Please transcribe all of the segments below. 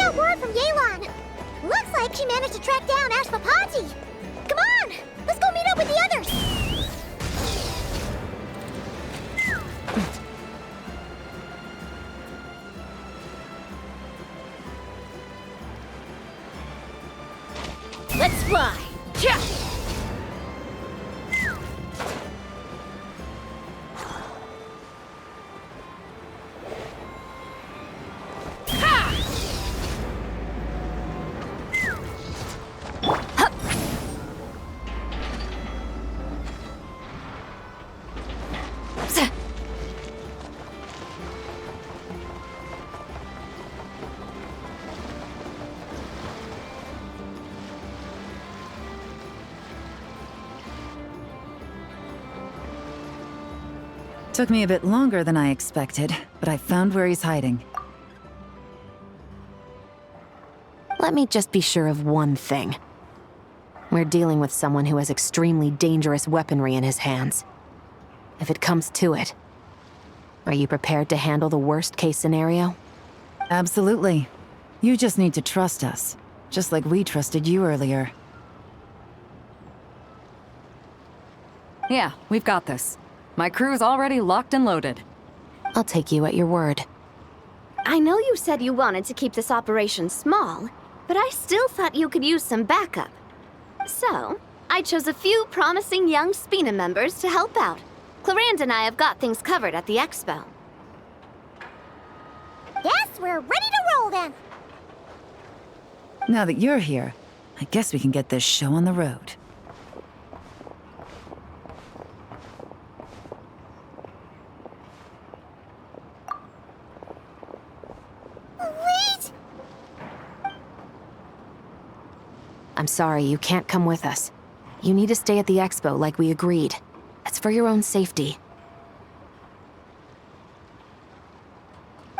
got word from Yelan. Looks like she managed to track down Ashvapati. Come on, let's go meet up with the others. Let's fly! Yeah. Took me a bit longer than I expected, but I found where he's hiding. Let me just be sure of one thing. We're dealing with someone who has extremely dangerous weaponry in his hands. If it comes to it, are you prepared to handle the worst-case scenario? Absolutely. You just need to trust us, just like we trusted you earlier. Yeah, we've got this. My crew's already locked and loaded. I'll take you at your word. I know you said you wanted to keep this operation small, but I still thought you could use some backup. So, I chose a few promising young Spina members to help out. Clarand and I have got things covered at the expo. Guess we're ready to roll then. Now that you're here, I guess we can get this show on the road. Wait! I'm sorry, you can't come with us. You need to stay at the expo like we agreed. It's for your own safety.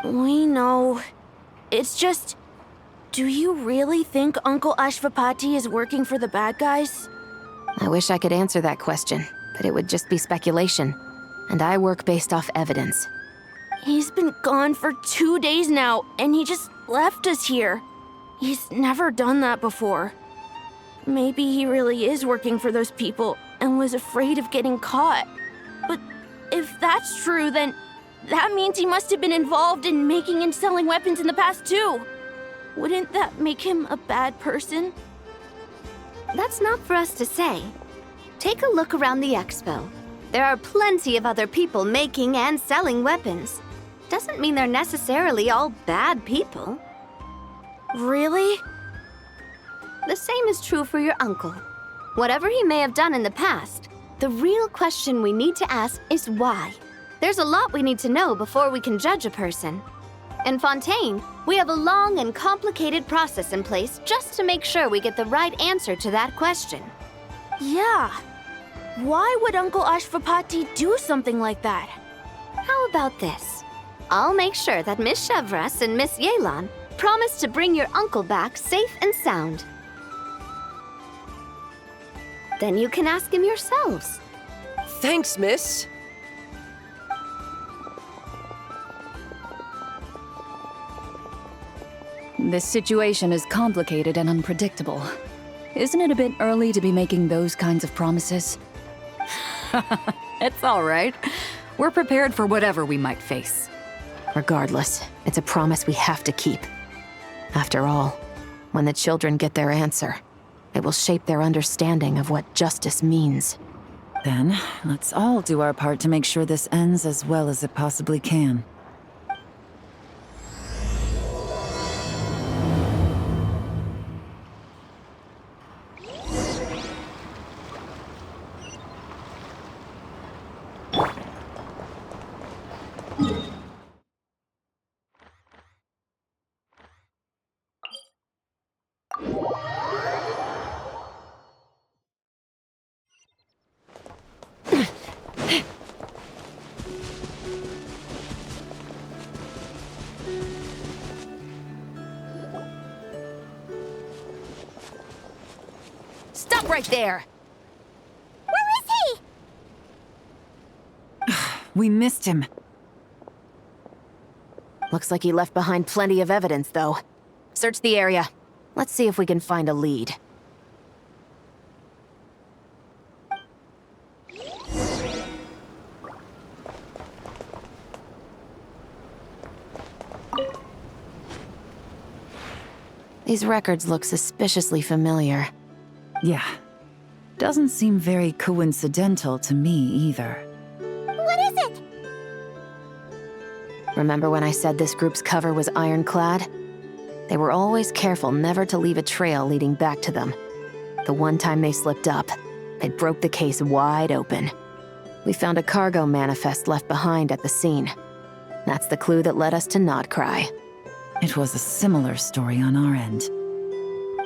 We know. It's just... Do you really think Uncle Ashvapati is working for the bad guys? I wish I could answer that question, but it would just be speculation. And I work based off evidence. He's been gone for 2 days now, and he just left us here. He's never done that before. Maybe he really is working for those people and was afraid of getting caught. But if that's true, then that means he must have been involved in making and selling weapons in the past too. Wouldn't that make him a bad person? That's not for us to say. Take a look around the expo. There are plenty of other people making and selling weapons. Doesn't mean they're necessarily all bad people. Really? The same is true for your uncle. Whatever he may have done in the past, the real question we need to ask is why. There's a lot we need to know before we can judge a person. In Fontaine, we have a long and complicated process in place just to make sure we get the right answer to that question. Yeah. Why would Uncle Ashvapati do something like that? How about this? I'll make sure that Miss Chevras and Miss Yelan promise to bring your uncle back safe and sound. Then you can ask him yourselves. Thanks, miss. This situation is complicated and unpredictable. Isn't it a bit early to be making those kinds of promises? It's all right. We're prepared for whatever we might face. Regardless, it's a promise we have to keep. After all, when the children get their answer, it will shape their understanding of what justice means. Then, let's all do our part to make sure this ends as well as it possibly can. Stop right there! Where is he? We missed him. Looks like he left behind plenty of evidence, though. Search the area. Let's see if we can find a lead. These records look suspiciously familiar. Yeah. Doesn't seem very coincidental to me either. What is it? Remember when I said this group's cover was ironclad? They were always careful never to leave a trail leading back to them. The one time they slipped up, it broke the case wide open. We found a cargo manifest left behind at the scene. That's the clue that led us to Nodcry. It was a similar story on our end.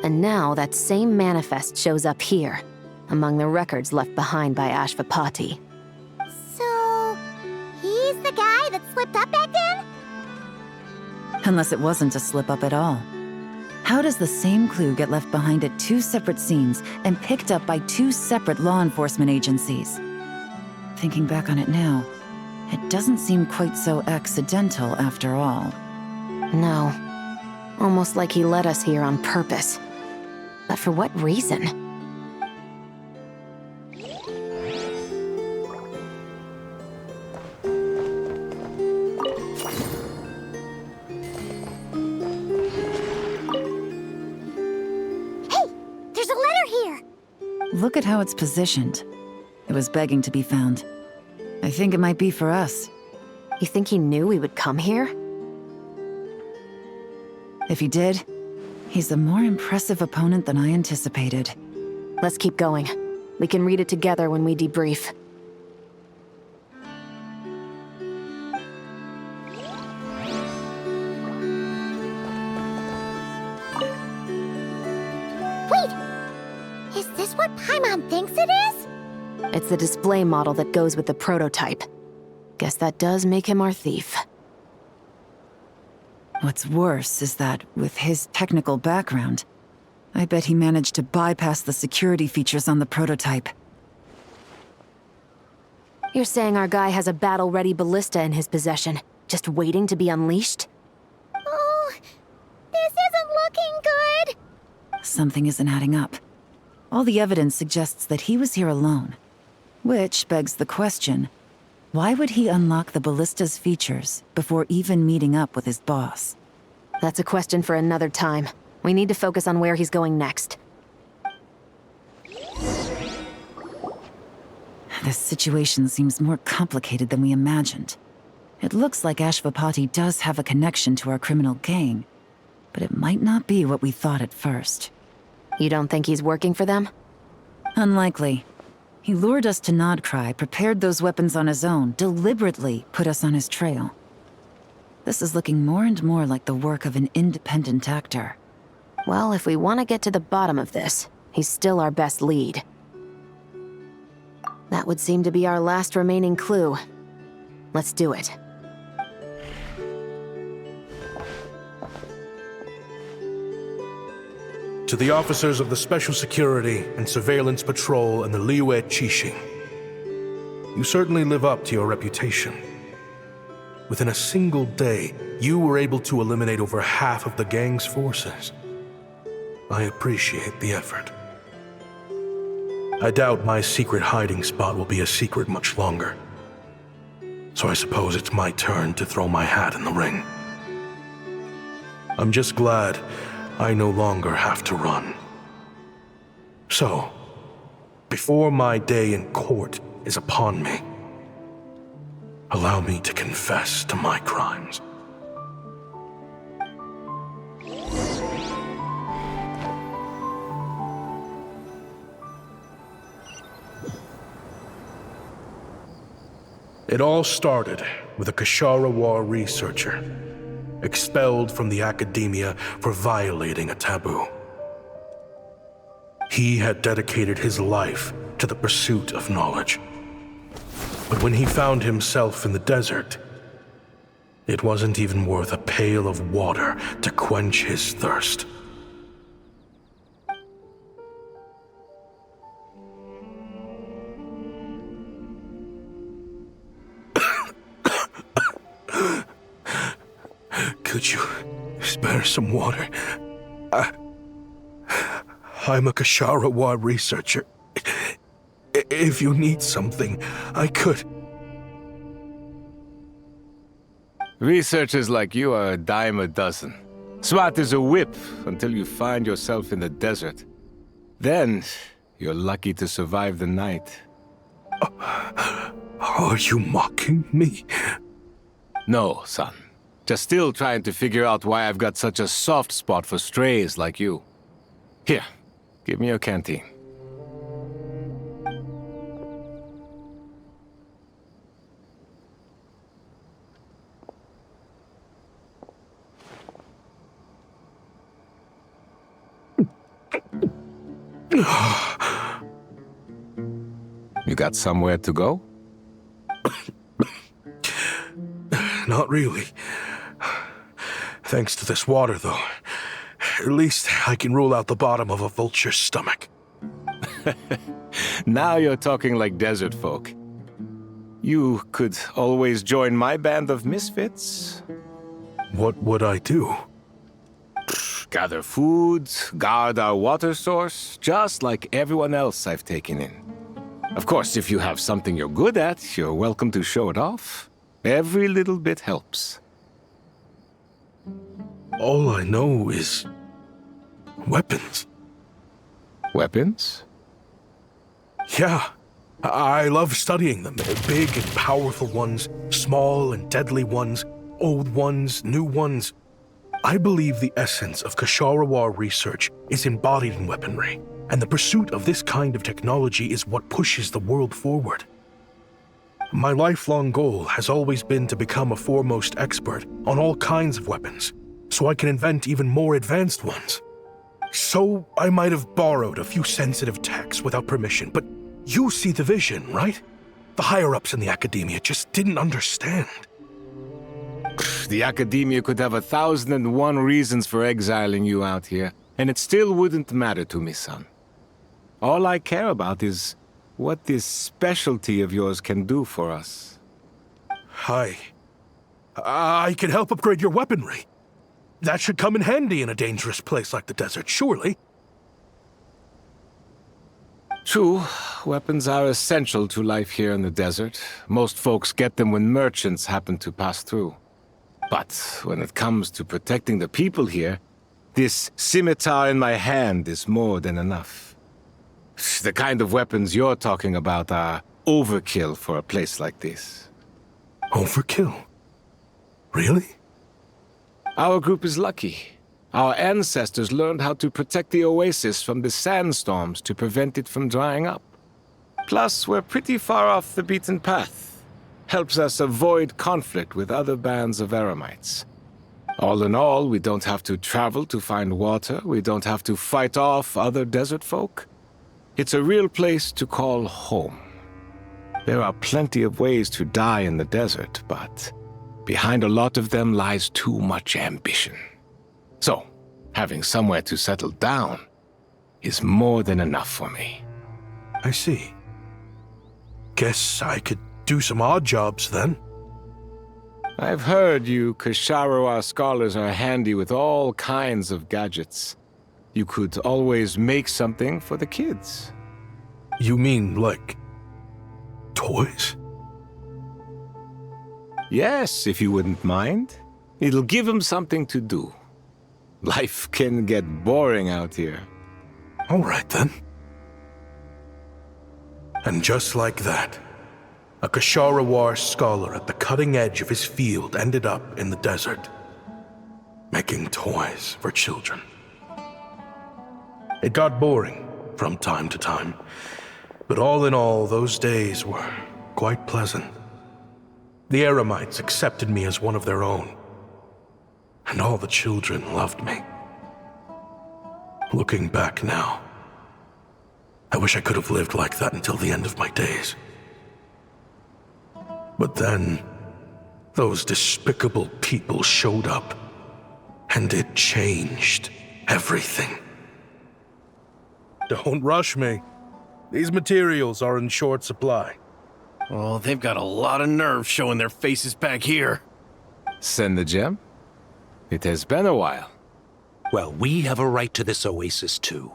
And now that same manifest shows up here, among the records left behind by Ashvapati. So, he's the guy that slipped up back then? Unless it wasn't a slip-up at all. How does the same clue get left behind at two separate scenes and picked up by two separate law enforcement agencies? Thinking back on it now, it doesn't seem quite so accidental after all. No. Almost like he led us here on purpose. But for what reason? Hey, there's a letter here. Look at how it's positioned. It was begging to be found. I think it might be for us. You think he knew we would come here? If he did, he's a more impressive opponent than I anticipated. Let's keep going. We can read it together when we debrief. Wait! Is this what Paimon thinks it is? It's the display model that goes with the prototype. Guess that does make him our thief. What's worse is that, with his technical background, I bet he managed to bypass the security features on the prototype. You're saying our guy has a battle-ready ballista in his possession, just waiting to be unleashed? Oh, this isn't looking good. Something isn't adding up. All the evidence suggests that he was here alone. Which begs the question, why would he unlock the ballista's features before even meeting up with his boss? That's a question for another time. We need to focus on where he's going next. This situation seems more complicated than we imagined. It looks like Ashvapati does have a connection to our criminal gang, but it might not be what we thought at first. You don't think he's working for them? Unlikely. He lured us to Nodcry, prepared those weapons on his own, deliberately put us on his trail. This is looking more and more like the work of an independent actor. Well, if we want to get to the bottom of this, he's still our best lead. That would seem to be our last remaining clue. Let's do it. To the officers of the Special Security and Surveillance Patrol and the Liyue Qixing, you certainly live up to your reputation. Within a single day, you were able to eliminate over half of the gang's forces. I appreciate the effort. I doubt my secret hiding spot will be a secret much longer. So I suppose it's my turn to throw my hat in the ring. I'm just glad I no longer have to run. So, before my day in court is upon me, allow me to confess to my crimes. It all started with a Kashara War researcher, expelled from the academia for violating a taboo. He had dedicated his life to the pursuit of knowledge. But when he found himself in the desert, it wasn't even worth a pail of water to quench his thirst. Could you spare some water? I'm a Kasharawa researcher. If you need something, I could. Researchers like you are a dime a dozen. Smart as a whip until you find yourself in the desert. Then, you're lucky to survive the night. Are you mocking me? No, son. Just still trying to figure out why I've got such a soft spot for strays like you. Here, give me your canteen. You got somewhere to go? Not really. Thanks to this water, though. At least I can rule out the bottom of a vulture's stomach. Now you're talking like desert folk. You could always join my band of misfits. What would I do? Gather food, guard our water source, just like everyone else I've taken in. Of course, if you have something you're good at, you're welcome to show it off. Every little bit helps. All I know is weapons. Weapons? Yeah, I love studying them. Big and powerful ones, small and deadly ones, old ones, new ones. I believe the essence of Kasharawa research is embodied in weaponry, and the pursuit of this kind of technology is what pushes the world forward. My lifelong goal has always been to become a foremost expert on all kinds of weapons, so I can invent even more advanced ones. So I might have borrowed a few sensitive techs without permission, but you see the vision, right? The higher-ups in the academia just didn't understand. The academia could have 1,001 reasons for exiling you out here, and it still wouldn't matter to me, son. All I care about is what this specialty of yours can do for us. I can help upgrade your weaponry. That should come in handy in a dangerous place like the desert, surely. True, weapons are essential to life here in the desert. Most folks get them when merchants happen to pass through. But when it comes to protecting the people here, this scimitar in my hand is more than enough. The kind of weapons you're talking about are overkill for a place like this. Overkill? Really? Our group is lucky. Our ancestors learned how to protect the oasis from the sandstorms to prevent it from drying up. Plus, we're pretty far off the beaten path. Helps us avoid conflict with other bands of Eremites. All in all, we don't have to travel to find water, we don't have to fight off other desert folk. It's a real place to call home. There are plenty of ways to die in the desert, but behind a lot of them lies too much ambition. So, having somewhere to settle down is more than enough for me. I see. Guess I could do some odd jobs then. I've heard you Kasharawa scholars are handy with all kinds of gadgets. You could always make something for the kids. You mean, like, toys? Yes, if you wouldn't mind. It'll give them something to do. Life can get boring out here. All right, then. And just like that, a Kasharawa scholar at the cutting edge of his field ended up in the desert, making toys for children. It got boring from time to time, but all in all, those days were quite pleasant. The Eremites accepted me as one of their own, and all the children loved me. Looking back now, I wish I could have lived like that until the end of my days. But then, those despicable people showed up, and it changed everything. Don't rush me. These materials are in short supply. Oh, they've got a lot of nerve showing their faces back here. Send the gem? It has been a while. Well, we have a right to this oasis too.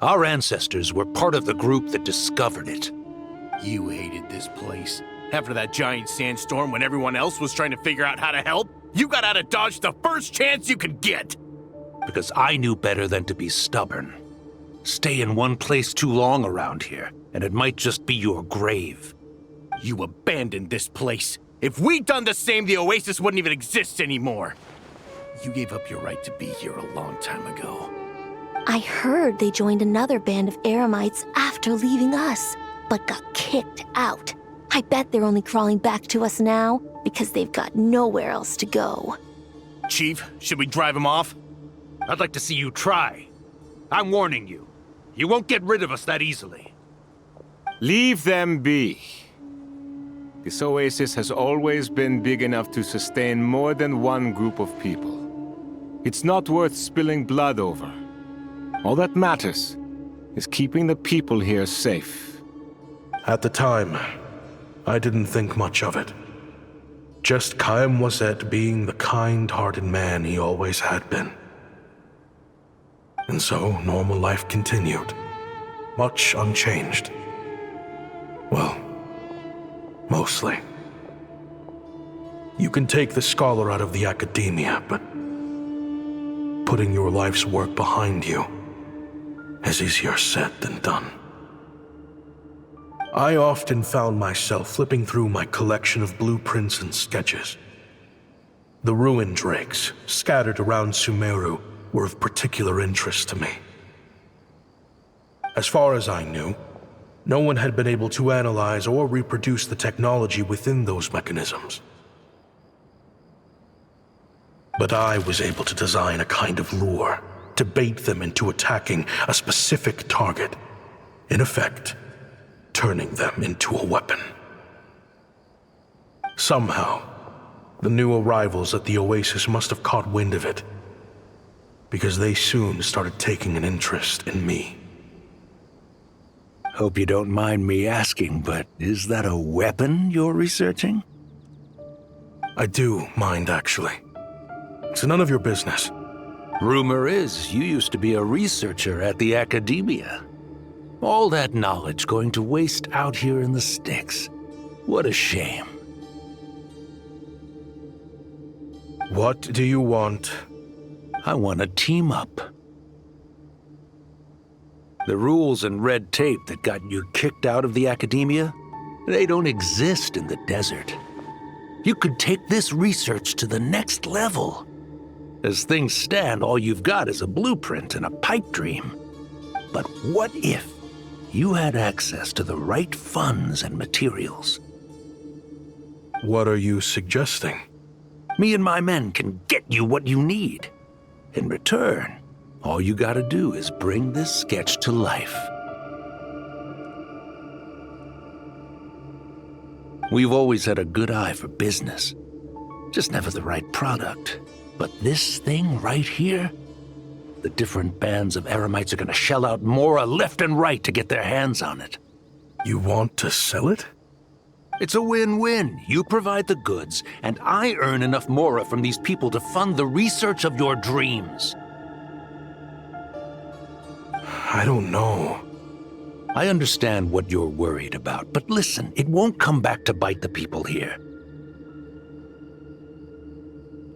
Our ancestors were part of the group that discovered it. You hated this place. After that giant sandstorm when everyone else was trying to figure out how to help, you got out of Dodge the first chance you could get! Because I knew better than to be stubborn. Stay in one place too long around here, and it might just be your grave. You abandoned this place. If we'd done the same, the oasis wouldn't even exist anymore. You gave up your right to be here a long time ago. I heard they joined another band of Eremites after leaving us, but got kicked out. I bet they're only crawling back to us now because they've got nowhere else to go. Chief, should we drive him off? I'd like to see you try. I'm warning you. You won't get rid of us that easily. Leave them be. This oasis has always been big enough to sustain more than one group of people. It's not worth spilling blood over. All that matters is keeping the people here safe. At the time, I didn't think much of it. Just Chaim Wazet being the kind-hearted man he always had been. And so, normal life continued, much unchanged. Well, mostly. You can take the scholar out of the academia, but putting your life's work behind you is easier said than done. I often found myself flipping through my collection of blueprints and sketches. The ruin drakes scattered around Sumeru were of particular interest to me. As far as I knew, no one had been able to analyze or reproduce the technology within those mechanisms. But I was able to design a kind of lure to bait them into attacking a specific target, in effect, turning them into a weapon. Somehow, the new arrivals at the oasis must have caught wind of it, because they soon started taking an interest in me. Hope you don't mind me asking, but is that a weapon you're researching? I do mind, actually. It's none of your business. Rumor is you used to be a researcher at the academia. All that knowledge going to waste out here in the sticks. What a shame. What do you want? I want to team up. The rules and red tape that got you kicked out of the academia, they don't exist in the desert. You could take this research to the next level. As things stand, all you've got is a blueprint and a pipe dream. But what if you had access to the right funds and materials? What are you suggesting? Me and my men can get you what you need. In return, all you gotta do is bring this sketch to life. We've always had a good eye for business. Just never the right product. But this thing right here, the different bands of Eremites are gonna shell out more left and right to get their hands on it. You want to sell it? It's a win-win. You provide the goods, and I earn enough mora from these people to fund the research of your dreams. I don't know. I understand what you're worried about, but listen, it won't come back to bite the people here.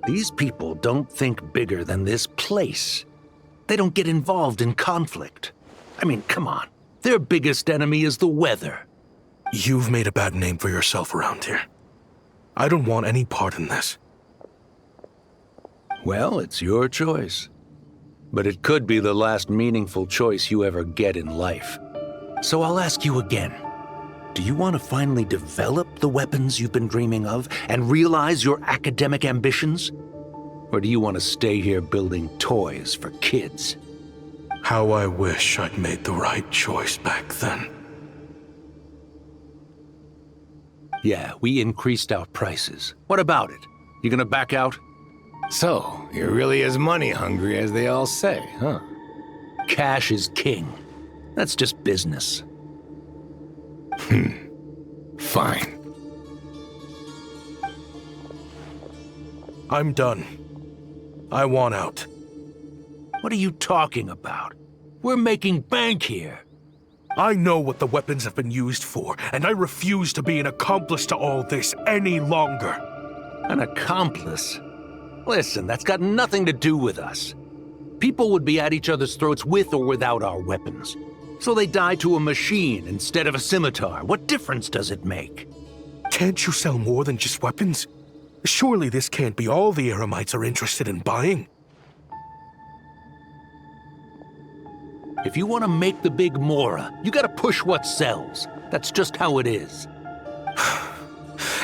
These people don't think bigger than this place. They don't get involved in conflict. I mean, come on. Their biggest enemy is the weather. You've made a bad name for yourself around here. I don't want any part in this. Well, it's your choice. But it could be the last meaningful choice you ever get in life. So I'll ask you again. Do you want to finally develop the weapons you've been dreaming of and realize your academic ambitions? Or do you want to stay here building toys for kids? How I wish I'd made the right choice back then. Yeah, we increased our prices. What about it? You gonna back out? So, you're really as money hungry as they all say, huh? Cash is king. That's just business. Fine. I'm done. I want out. What are you talking about? We're making bank here. I know what the weapons have been used for, and I refuse to be an accomplice to all this any longer. An accomplice? Listen, that's got nothing to do with us. People would be at each other's throats with or without our weapons. So they die to a machine instead of a scimitar. What difference does it make? Can't you sell more than just weapons? Surely this can't be all the Eremites are interested in buying. If you want to make the big Mora, you gotta push what sells. That's just how it is.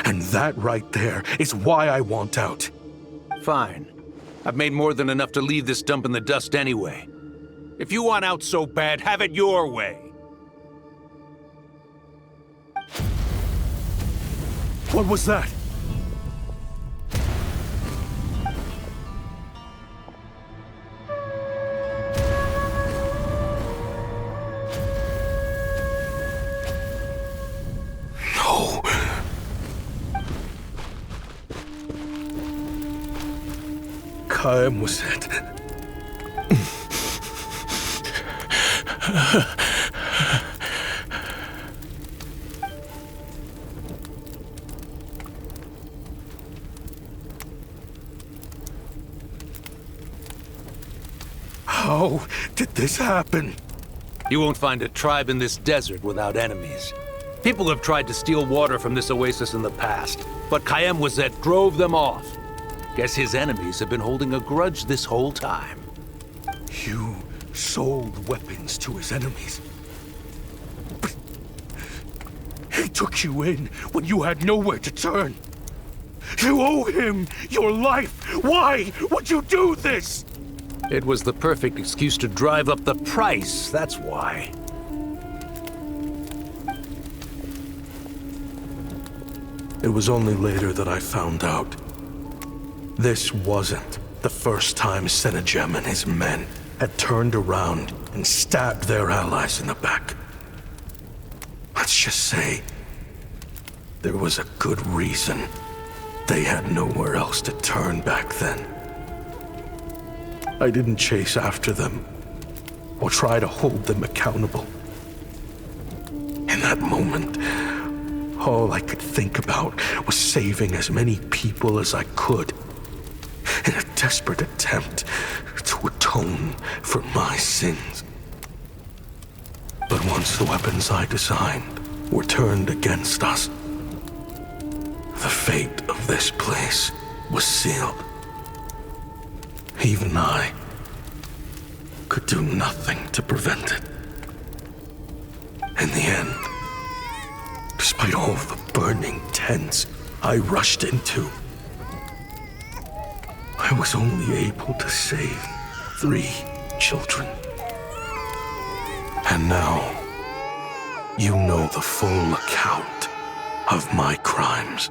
And that right there is why I want out. Fine. I've made more than enough to leave this dump in the dust anyway. If you want out so bad, have it your way. What was that? No. Kaim was it. How did this happen? You won't find a tribe in this desert without enemies. People have tried to steal water from this oasis in the past, but Kaim Wazet drove them off. Guess his enemies have been holding a grudge this whole time. You sold weapons to his enemies. But he took you in when you had nowhere to turn. You owe him your life. Why would you do this? It was the perfect excuse to drive up the price, that's why. It was only later that I found out. This wasn't the first time Senegem and his men had turned around and stabbed their allies in the back. Let's just say there was a good reason they had nowhere else to turn back then. I didn't chase after them or try to hold them accountable. In that moment, all I could think about was saving as many people as I could in a desperate attempt to atone for my sins. But once the weapons I designed were turned against us, the fate of this place was sealed. Even I could do nothing to prevent it. In the end, despite all the burning tents I rushed into, I was only able to save 3 children. And now, you know the full account of my crimes.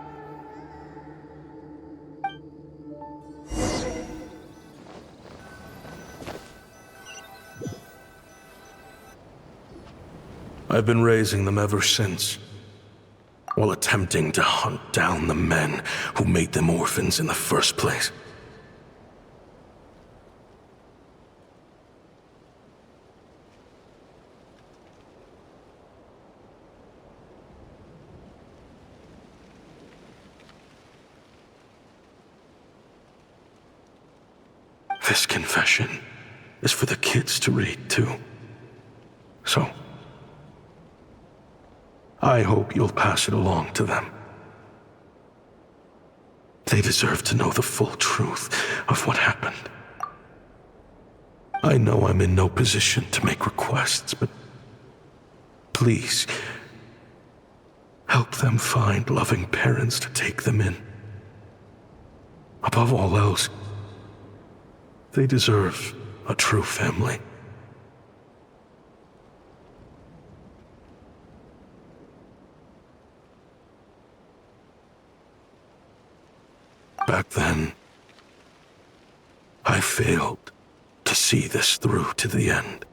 I've been raising them ever since, while attempting to hunt down the men who made them orphans in the first place. This confession is for the kids to read, too. So, I hope you'll pass it along to them. They deserve to know the full truth of what happened. I know I'm in no position to make requests, but please, help them find loving parents to take them in. Above all else, they deserve a true family. Back then, I failed to see this through to the end.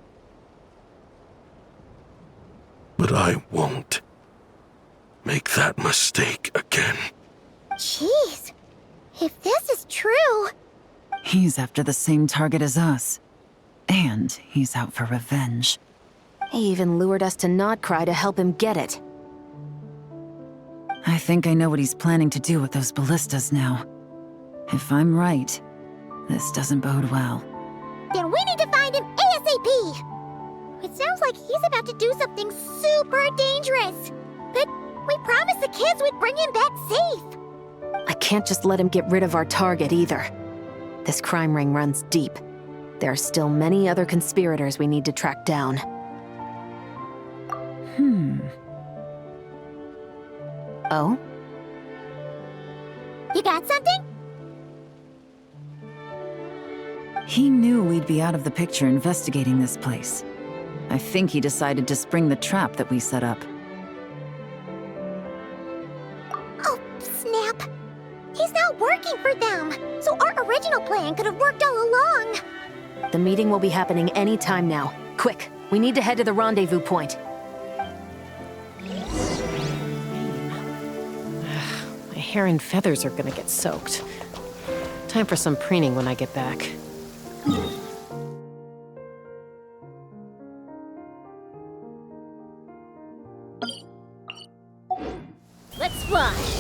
But I won't make that mistake again. Jeez, if this is true... He's after the same target as us. And he's out for revenge. He even lured us to Nodcry to help him get it. I think I know what he's planning to do with those ballistas now. If I'm right, this doesn't bode well. Then we need to find him ASAP! It sounds like he's about to do something super dangerous. But we promised the kids we'd bring him back safe. I can't just let him get rid of our target either. This crime ring runs deep. There are still many other conspirators we need to track down. Oh? You got something? He knew we'd be out of the picture investigating this place. I think he decided to spring the trap that we set up. Oh, snap. He's not working for them, so our original plan could have worked all along. The meeting will be happening any time now. Quick, we need to head to the rendezvous point. My hair and feathers are gonna get soaked. Time for some preening when I get back. Let's fly.